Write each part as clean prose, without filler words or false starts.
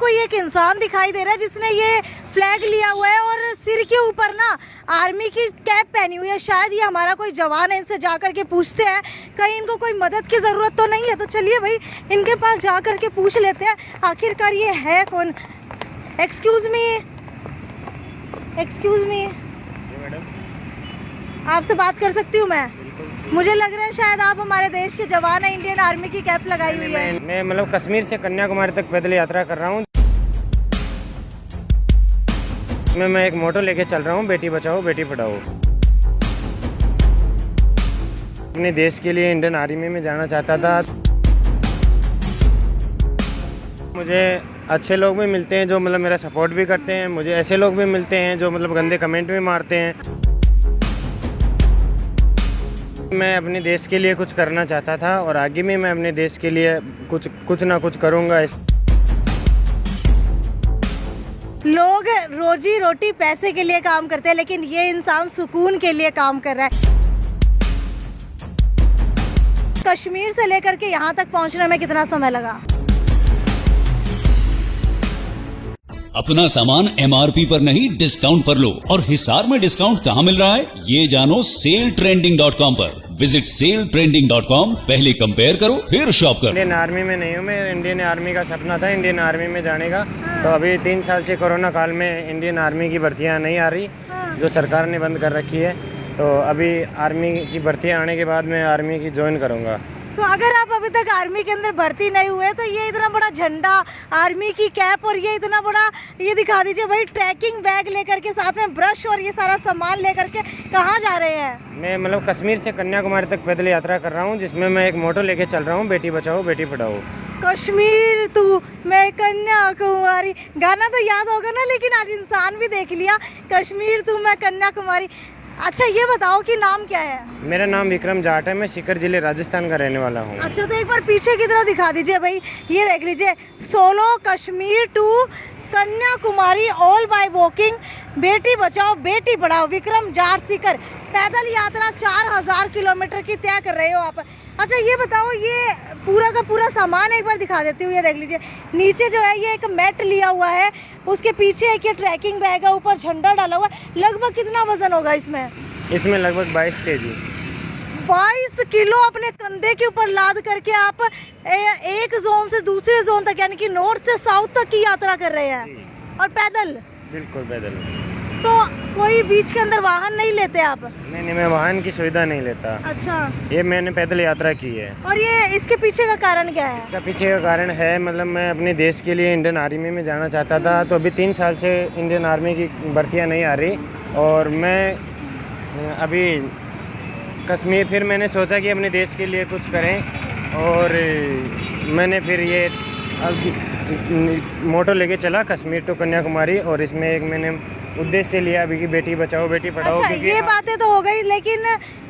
कोई एक इंसान दिखाई दे रहा है जिसने ये फ्लैग लिया हुआ है और सिर के ऊपर ना आर्मी की कैप पहनी हुई है। शायद ये हमारा कोई जवान है, इनसे जा कर के पूछते हैं कहीं इनको कोई मदद की ज़रूरत तो नहीं है। तो चलिए भाई इनके पास जा कर के पूछ लेते हैं आखिरकार ये है कौन। एक्सक्यूज़ मी, एक्सक्यूज़ मी, आपसे बात कर सकती हूँ मैं? मुझे लग रहा है शायद आप हमारे देश के जवान हैं, इंडियन आर्मी की कैप लगाई हुई है। मैं मतलब कश्मीर से कन्याकुमारी तक पैदल यात्रा कर रहा हूँ। मैं एक मोटो लेके चल रहा हूँ, बेटी बचाओ बेटी पढ़ाओ। अपने देश के लिए इंडियन आर्मी में जाना चाहता था। मुझे अच्छे लोग भी मिलते हैं जो मतलब मेरा सपोर्ट भी करते हैं, मुझे ऐसे लोग भी मिलते हैं जो मतलब गंदे कमेंट भी मारते हैं। मैं अपने देश के लिए कुछ करना चाहता था और आगे भी मैं अपने देश के लिए कुछ ना कुछ करूँगा। लोग रोजी रोटी पैसे के लिए काम करते हैं, लेकिन ये इंसान सुकून के लिए काम कर रहा है। कश्मीर से लेकर के यहाँ तक पहुँचने में कितना समय लगा? अपना सामान MRP पर नहीं डिस्काउंट पर लो। और हिसार में डिस्काउंट कहाँ मिल रहा है ये जानो SaleTrending.com पर। विजिट SaleTrending.com, पहले कंपेयर करो फिर शॉप करो। इंडियन आर्मी में नहीं हूँ मैं। इंडियन आर्मी का सपना था इंडियन आर्मी में जाने का। तो अभी 3 साल से कोरोना काल में इंडियन आर्मी की भर्तियाँ नहीं आ रही, जो सरकार ने बंद कर रखी है। तो अभी आर्मी की भर्तियाँ आने के बाद मैं आर्मी की ज्वाइन करूँगा। तो अगर आप अभी तक आर्मी के अंदर भर्ती नहीं हुए तो ये इतना बड़ा झंडा, आर्मी की कैप और ये इतना बड़ा ये दिखा दीजिए भाई, ट्रैकिंग बैग लेकर के साथ में ब्रश और ये सारा सामान लेकर के कहाँ जा रहे हैं? मैं मतलब कश्मीर से कन्याकुमारी तक पैदल यात्रा कर रहा हूँ, जिसमें मैं एक मोटो लेके चल रहा हूँ, बेटी बचाओ बेटी पढ़ाओ। कश्मीर तू मैं कन्याकुमारी, गाना तो याद होगा ना, लेकिन आज इंसान भी देख लिया। कश्मीर तू मैं कन्याकुमारी। अच्छा ये बताओ कि नाम क्या है? मेरा नाम विक्रम जाट है, मैं सीकर जिले राजस्थान का रहने वाला हूँ। अच्छा तो एक बार पीछे की तरफ दिखा दीजिए भाई, ये देख लीजिए, solo Kashmir to Kanyakumari all by walking, बेटी बचाओ बेटी पढ़ाओ, विक्रम जाट सीकर। पैदल यात्रा 4000 किलोमीटर की तय कर रहे हो आप। अच्छा ये बताओ, ये पूरा का पूरा सामान एक बार दिखा देती हूँ। ये देख लीजिए, नीचे जो है ये एक मैट लिया हुआ है, उसके पीछे एक ये ट्रैकिंग बैग है, ऊपर झंडा डाला हुआ है। लगभग कितना वजन होगा इसमें? इसमें लगभग 22 kg। 22 किलो अपने कंधे के ऊपर लाद करके आप एक जोन से दूसरे जोन तक, यानी कि नॉर्थ से साउथ तक की यात्रा कर रहे हैं और पैदल? बिल्कुल पैदल। तो कोई बीच के अंदर वाहन नहीं लेते आप? नहीं, मैं वाहन की सुविधा नहीं लेता। अच्छा, ये मैंने पैदल यात्रा की है। और ये इसके पीछे का कारण क्या है? इसका पीछे का कारण है मतलब मैं अपने देश के लिए इंडियन आर्मी में जाना चाहता था। तो अभी 3 साल से इंडियन आर्मी की भर्तियाँ नहीं आ रही और मैं अभी कश्मीर, फिर मैंने सोचा कि अपने देश के लिए कुछ करें और मैंने फिर ये मोटो लेके चला कश्मीर टू कन्याकुमारी। और इसमें एक मैंने उद्देश्य लिया अभी कि बेटी बचाओ बेटी पढ़ाओ। अच्छा ये बातें तो हो गई, लेकिन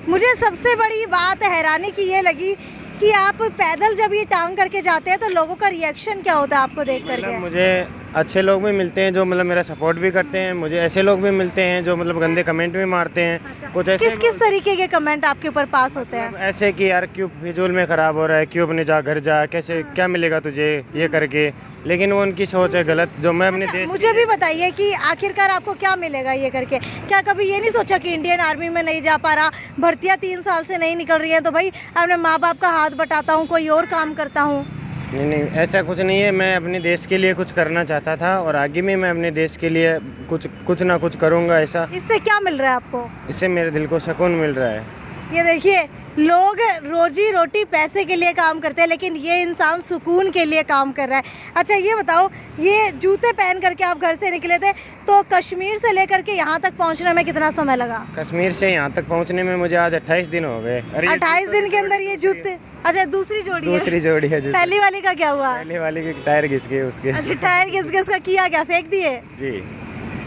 मुझे सबसे बड़ी बात हैरानी की ये लगी कि आप पैदल जब ये टांग करके जाते हैं तो लोगों का रिएक्शन क्या होता है आपको देख करके? मुझे अच्छे लोग भी मिलते हैं जो मतलब मेरा सपोर्ट भी करते हैं, मुझे ऐसे लोग भी मिलते हैं जो मतलब गंदे कमेंट भी मारते हैं। अच्छा। कुछ ऐसे किस तरीके के कमेंट आपके ऊपर पास होते हैं? ऐसे कि यार क्यों फिजूल में ख़राब हो रहा है, क्यों अपने जा घर जा, कैसे क्या मिलेगा तुझे ये करके। लेकिन वो उनकी सोच है गलत, जो मैं अपने देश। मुझे भी बताइए कि आखिरकार आपको क्या मिलेगा ये करके? क्या कभी ये नहीं सोचा कि इंडियन आर्मी में नहीं जा पा रहा, भर्तियाँ 3 साल से नहीं निकल रही है, तो भाई अपने माँ बाप का हाथ बटाता हूँ, कोई और काम करता हूँ? नहीं, ऐसा कुछ नहीं है। मैं अपने देश के लिए कुछ करना चाहता था और आगे भी मैं अपने देश के लिए कुछ ना कुछ करूँगा। ऐसा इससे क्या मिल रहा है आपको? इससे मेरे दिल को सुकून मिल रहा है। ये देखिए, लोग रोजी रोटी पैसे के लिए काम करते हैं, लेकिन ये इंसान सुकून के लिए काम कर रहा है। अच्छा ये बताओ, ये जूते पहन करके आप घर से निकले थे, तो कश्मीर से लेकर के यहाँ तक पहुँचने में कितना समय लगा? कश्मीर से यहाँ तक पहुँचने में मुझे आज 28 दिन हो गए। 28 दिन के अंदर ये जूते? अच्छा दूसरी जोड़ी है जूते। पहली वाली का क्या हुआ? पहले वाले के टायर घिस गए उसके। अच्छा टायर घिस का किया क्या, फेंक दिए? जी।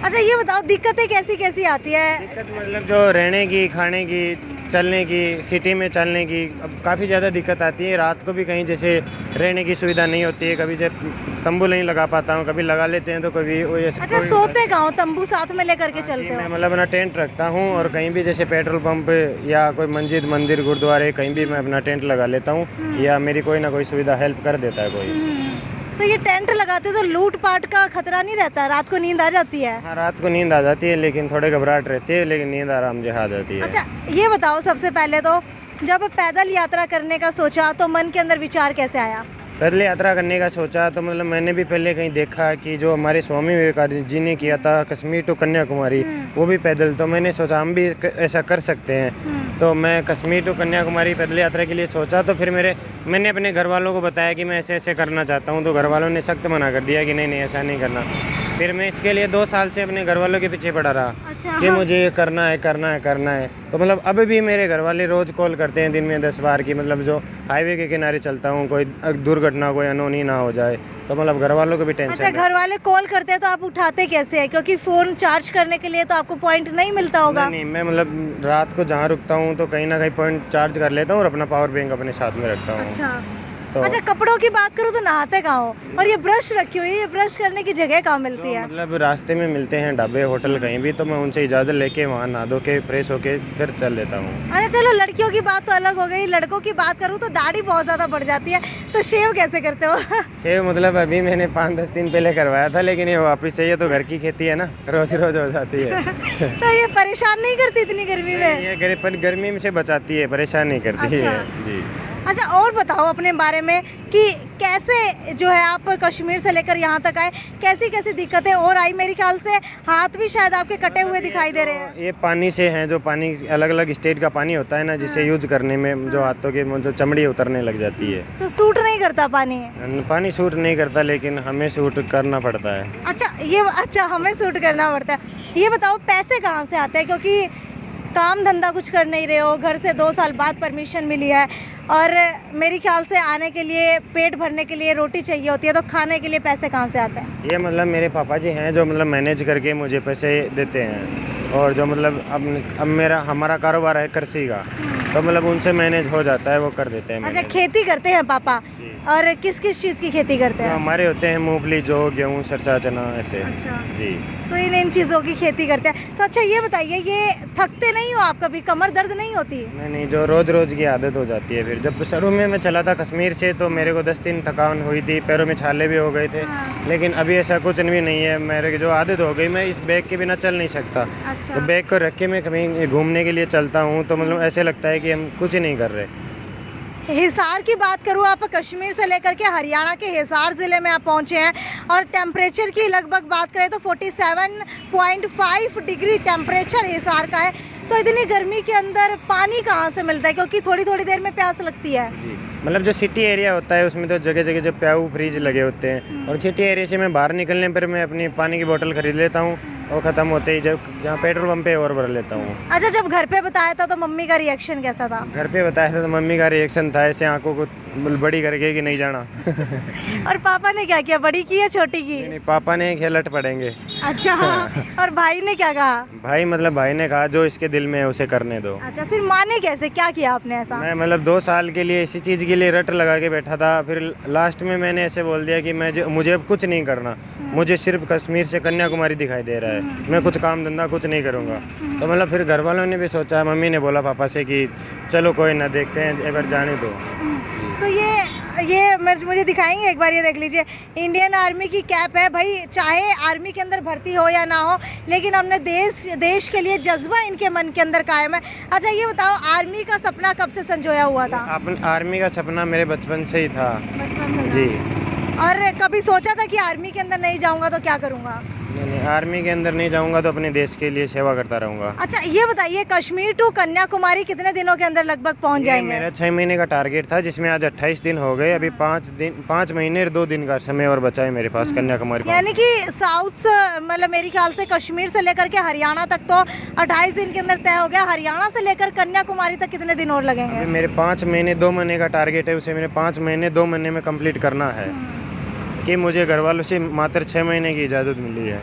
अच्छा ये बताओ, दिक्कतें कैसी कैसी आती है? दिक्कत मतलब जो रहने की, खाने की, चलने की, सिटी में चलने की अब काफ़ी ज़्यादा दिक्कत आती है। रात को भी कहीं जैसे रहने की सुविधा नहीं होती है, कभी जब तंबू नहीं लगा पाता हूँ, कभी लगा लेते हैं तो कभी वो ऐसे। अच्छा सोते कहाँ हो? तंबू साथ में लेकर के चलते हो? मैं मतलब अपना टेंट रखता हूँ और कहीं भी जैसे पेट्रोल पंप या कोई मस्जिद मंदिर गुरुद्वारे कहीं भी मैं अपना टेंट लगा लेता हूँ, या मेरी कोई ना कोई सुविधा हेल्प कर देता है कोई। तो ये टेंट लगाते तो लूटपाट का खतरा नहीं रहता, रात को नींद आ जाती है? हाँ, रात को नींद आ जाती है, लेकिन थोड़े घबराहट रहती है, लेकिन नींद आराम से आ जाती है। अच्छा ये बताओ, सबसे पहले तो जब पैदल यात्रा करने का सोचा तो मन के अंदर विचार कैसे आया? पैदल यात्रा करने का सोचा तो मतलब मैंने भी पहले कहीं देखा कि जो हमारे स्वामी विवेकानंद जी ने किया था कश्मीर टू कन्याकुमारी, वो भी पैदल, तो मैंने सोचा हम भी ऐसा कर सकते हैं। तो मैं कश्मीर टू कन्याकुमारी पैदल यात्रा के लिए सोचा, तो फिर मैंने अपने घर वालों को बताया कि मैं ऐसे ऐसे करना चाहता हूँ, तो घर वालों ने सख्त मना कर दिया कि नहीं नहीं ऐसा नहीं करना। फिर मैं इसके लिए 2 साल से अपने घर वालों के पीछे पड़ा रहा। अच्छा, कि मुझे ये करना है करना है करना है। तो मतलब अब भी मेरे घर वाले रोज़ कॉल करते हैं दिन में 10 बार की, मतलब जो हाईवे के किनारे चलता हूँ, कोई दुर्घटना कोई अनहोनी ना हो जाए, तो मतलब घर वालों को भी टेंशन अच्छा है। घर वाले कॉल करते हैं तो आप उठाते कैसे हैं? क्योंकि फ़ोन चार्ज करने के लिए तो आपको पॉइंट नहीं मिलता होगा। नहीं, मैं मतलब रात को जहाँ रुकता हूँ तो कहीं ना कहीं पॉइंट चार्ज कर लेता हूँ और अपना पावर बैंक अपने साथ में रखता हूँ। अच्छा तो अच्छा, कपड़ों की बात करूँ तो नहाते कहाँ हो? और ये ब्रश रखी हुई है, ये ब्रश करने की जगह कहाँ मिलती तो है? मतलब रास्ते में मिलते हैं ढाबे होटल कहीं भी, तो मैं उनसे इजाज़त लेके वहाँ नहा धो के फ्रेश होके फिर चल देता हूँ। अच्छा चलो, लड़कियों की बात तो अलग हो गई, लड़कों की बात करूँ तो दाढ़ी बहुत ज़्यादा बढ़ जाती है, तो शेव कैसे करते हो? शेव मतलब अभी मैंने 5-10 दिन पहले करवाया था, लेकिन ये वापस चाहिए तो घर की खेती है ना, रोज रोज हो जाती है। तो ये परेशान नहीं करती इतनी गर्मी में? ये पर गर्मी में से बचाती है, परेशान नहीं करती अच्छा। है जी। अच्छा और बताओ अपने बारे में कि कैसे जो है आप कश्मीर से लेकर यहाँ तक आए, कैसी कैसी दिक्कतें और आई? मेरे ख्याल से हाथ भी शायद आपके कटे हुए दिखाई दे रहे हैं। ये पानी से हैं, जो पानी अलग अलग स्टेट का पानी होता है ना, जिसे यूज करने में जो हाथों के जो चमड़ी उतरने लग जाती है। तो सूट नहीं करता पानी? पानी सूट नहीं करता, लेकिन हमें सूट करना पड़ता है। अच्छा हमें सूट करना पड़ता है। ये बताओ पैसे कहाँ से आते हैं? क्योंकि काम धंधा कुछ कर नहीं रहे हो, घर से 2 साल बाद परमिशन मिली है, और मेरे ख्याल से आने के लिए पेट भरने के लिए रोटी चाहिए होती है, तो खाने के लिए पैसे कहाँ से आते हैं? ये मतलब मेरे पापा जी हैं जो मतलब मैनेज करके मुझे पैसे देते हैं, और जो मतलब अब हमारा कारोबार है कृषि का, तो मतलब उनसे मैनेज हो जाता है, वो कर देते हैं। अच्छा खेती करते हैं पापा? और किस किस चीज़ की खेती करते हैं? हमारे होते हैं मूंगफली, जौ, गेहूँ, सरसा, चना, ऐसे। अच्छा जी। तो इन चीज़ों की खेती करते हैं। तो अच्छा ये बताइए, ये थकते नहीं हो आप कभी? कमर दर्द नहीं होती? नहीं, जो रोज रोज की आदत हो जाती है। फिर जब शुरू में मैं चला था कश्मीर से, तो मेरे को 10 दिन थकान हुई थी, पैरों में छाले भी हो गए थे। हाँ। लेकिन अभी ऐसा कुछ भी नहीं है, मेरे जो आदत हो गई, मैं इस बैग के बिना चल नहीं सकता। अच्छा। तो बैग को रख के मैं कहीं घूमने के लिए चलता हूँ, तो मतलब ऐसे लगता है कि हम कुछ ही नहीं कर रहे। हिसार की बात करूँ, आप कश्मीर से लेकर के हरियाणा के हिसार ज़िले में आप पहुँचे हैं, और टेम्परेचर की लगभग बात करें तो 47.5 डिग्री टेम्परेचर हिसार का है। तो इतनी गर्मी के अंदर पानी कहाँ से मिलता है? क्योंकि थोड़ी थोड़ी देर में प्यास लगती है। मतलब जो सिटी एरिया होता है उसमें तो जगह जगह जो प्याऊ फ्रीज लगे होते हैं, और सिटी एरिया से मैं बाहर निकलने पर मैं अपनी पानी की बोतल खरीद लेता हूँ, और ख़त्म होते ही जब जहाँ पेट्रोल पंप पे और भर लेता हूँ। अच्छा जब घर पे बताया था तो मम्मी का रिएक्शन कैसा था? घर पे बताया था तो मम्मी का रिएक्शन था ऐसे आंखों को बड़ी करके कि नहीं जाना। और पापा ने क्या किया, बड़ी की या छोटी की? नहीं, पापा ने खेलट पड़ेंगे। अच्छा और भाई ने क्या कहा? भाई ने कहा जो इसके दिल में है उसे करने दो। अच्छा फिर माने कैसे, क्या किया आपने ऐसा? मैं मतलब 2 साल के लिए इसी चीज़ के लिए रट लगा के बैठा था, फिर लास्ट में मैंने ऐसे बोल दिया कि मुझे अब कुछ नहीं करना, मुझे सिर्फ कश्मीर से कन्याकुमारी दिखाई दे रहा है, मैं कुछ काम धंधा कुछ नहीं करूँगा। तो मतलब फिर घर वालों ने भी सोचा, मम्मी ने बोला पापा से कि चलो कोई ना, देखते हैं एक बार जाने दो। तो ये मुझे दिखाएंगे एक बार? ये देख लीजिए, इंडियन आर्मी की कैप है भाई। चाहे आर्मी के अंदर भर्ती हो या ना हो, लेकिन हमने देश के लिए जज्बा इनके मन के अंदर कायम है। अच्छा ये बताओ, आर्मी का सपना कब से संजोया हुआ था? आर्मी का सपना मेरे बचपन से ही था। बचपन से जी। और कभी सोचा था कि आर्मी के अंदर नहीं जाऊंगा तो क्या करूंगा? नहीं, आर्मी के अंदर नहीं जाऊंगा तो अपने देश के लिए सेवा करता रहूंगा। अच्छा ये बताइए, कश्मीर टू कन्याकुमारी कितने दिनों के अंदर लगभग पहुंच जाएंगे? मेरा 6 महीने का टारगेट था, जिसमें आज 28 दिन हो गए। अभी 5 महीने और 2 दिन का समय और बचा है मेरे पास कन्याकुमारी। यानी कि साउथ मतलब मेरे ख्याल से कश्मीर से लेकर के हरियाणा तक तो 28 दिन के अंदर तय हो गया। हरियाणा से लेकर कन्याकुमारी तक कितने दिन और लगेंगे? मेरे 5 महीने 2 महीने का टारगेट है, उसे मेरे 5 महीने 2 महीने में कंप्लीट करना है, कि मुझे घर वालों से मात्र 6 महीने की इजाज़त मिली है।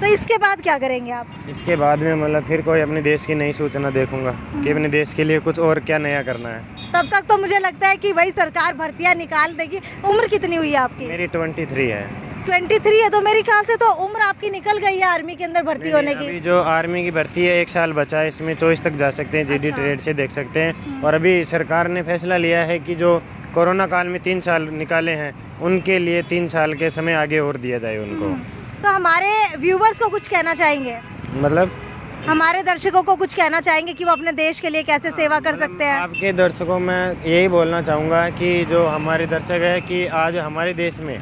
तो इसके बाद क्या करेंगे आप? इसके बाद में मतलब फिर कोई अपने देश की नई सूचना देखूंगा कि अपने देश के लिए कुछ और क्या नया करना है। तब तक तो मुझे लगता है कि भाई सरकार भर्तियां निकाल देगी। उम्र कितनी हुई है आपकी? मेरी 23 है। 23 है, तो मेरे ख्याल से तो उम्र आपकी निकल गई है आर्मी के अंदर भर्ती होने की। अभी जो आर्मी की भर्ती है 1 साल बचा है, इसमें 24 तक जा सकते हैं, जीडी ट्रेड से देख सकते हैं। और अभी सरकार ने फैसला लिया है कि जो कोरोना काल में 3 साल निकाले हैं, उनके लिए 3 साल के समय आगे और दिया जाए उनको। तो हमारे व्यूवर्स को कुछ कहना चाहेंगे, मतलब हमारे दर्शकों को कुछ कहना चाहेंगे कि वो अपने देश के लिए कैसे सेवा कर सकते हैं? आपके दर्शकों में यही बोलना चाहूँगा कि जो हमारे दर्शक है कि आज हमारे देश में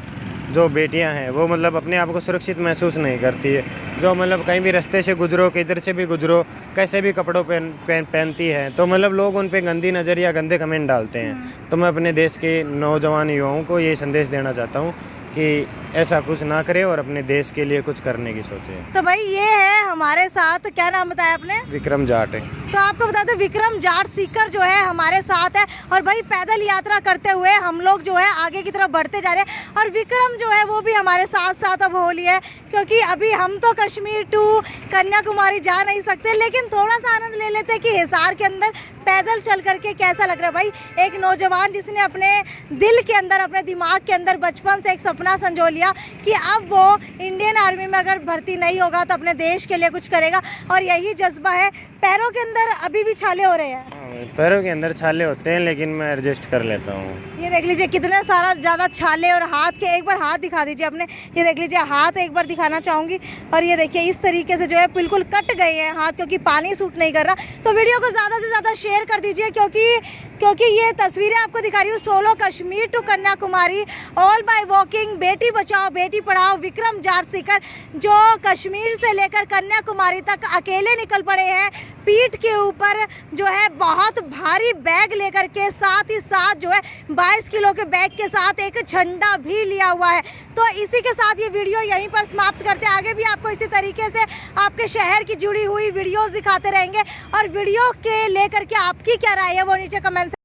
जो बेटियां हैं वो मतलब अपने आप को सुरक्षित महसूस नहीं करती है। जो मतलब कहीं भी रास्ते से गुजरो, किधर से भी गुजरो, कैसे भी कपड़ों पहनती है, तो मतलब लोग उन पे गंदी नज़र या गंदे कमेंट डालते हैं। तो मैं अपने देश के नौजवान युवाओं को ये संदेश देना चाहता हूँ कि ऐसा कुछ ना करे और अपने देश के लिए कुछ करने की सोचे। तो भाई ये है हमारे साथ, क्या नाम बताया आपने? विक्रम जाट है। तो आपको बता दो विक्रम जाट सीकर जो है हमारे साथ है, और भाई पैदल यात्रा करते हुए हम लोग जो है आगे की तरफ बढ़ते जा रहे हैं, और विक्रम जो है वो भी हमारे साथ साथ अब हो लिया है, क्योंकि अभी हम तो कश्मीर टू कन्याकुमारी जा नहीं सकते, लेकिन थोड़ा सा आनंद ले लेते हैं कि हिसार के अंदर पैदल चल करके कैसा लग रहा है। भाई एक नौजवान जिसने अपने दिल के अंदर, अपने दिमाग के अंदर बचपन से एक सपना संजो लिया कि अब वो इंडियन आर्मी में अगर भर्ती नहीं होगा तो अपने देश के लिए कुछ करेगा, और यही जज्बा है। पैरों के अंदर अभी भी छाले हो रहे हैं। पैरों के अंदर छाले होते हैं, लेकिन मैं एडजस्ट कर लेता हूँ। ये देख लीजिए कितने सारा ज़्यादा छाले, और हाथ के, एक बार हाथ दिखा दीजिए अपने, ये देख लीजिए हाथ एक बार दिखाना चाहूँगी, और ये देखिए इस तरीके से जो है बिल्कुल कट गए हैं हाथ, क्योंकि पानी सूट नहीं कर रहा। तो वीडियो को ज़्यादा से ज़्यादा शेयर कर दीजिए, क्योंकि ये तस्वीरें आपको दिखा रही हूँ solo Kashmir to Kanyakumari all by walking, बेटी बचाओ बेटी पढ़ाओ विक्रम जाट सीकर, जो कश्मीर से लेकर कन्याकुमारी तक अकेले निकल पड़े हैं, पीठ के ऊपर जो है बहुत भारी बैग लेकर के, साथ ही साथ जो है 22 किलो के बैग के साथ एक झंडा भी लिया हुआ है। तो इसी के साथ ये वीडियो यहीं पर समाप्त करते हैं। आगे भी आपको इसी तरीके से आपके शहर की जुड़ी हुई वीडियोस दिखाते रहेंगे, और वीडियो के लेकर के आपकी क्या राय है वो नीचे कमेंट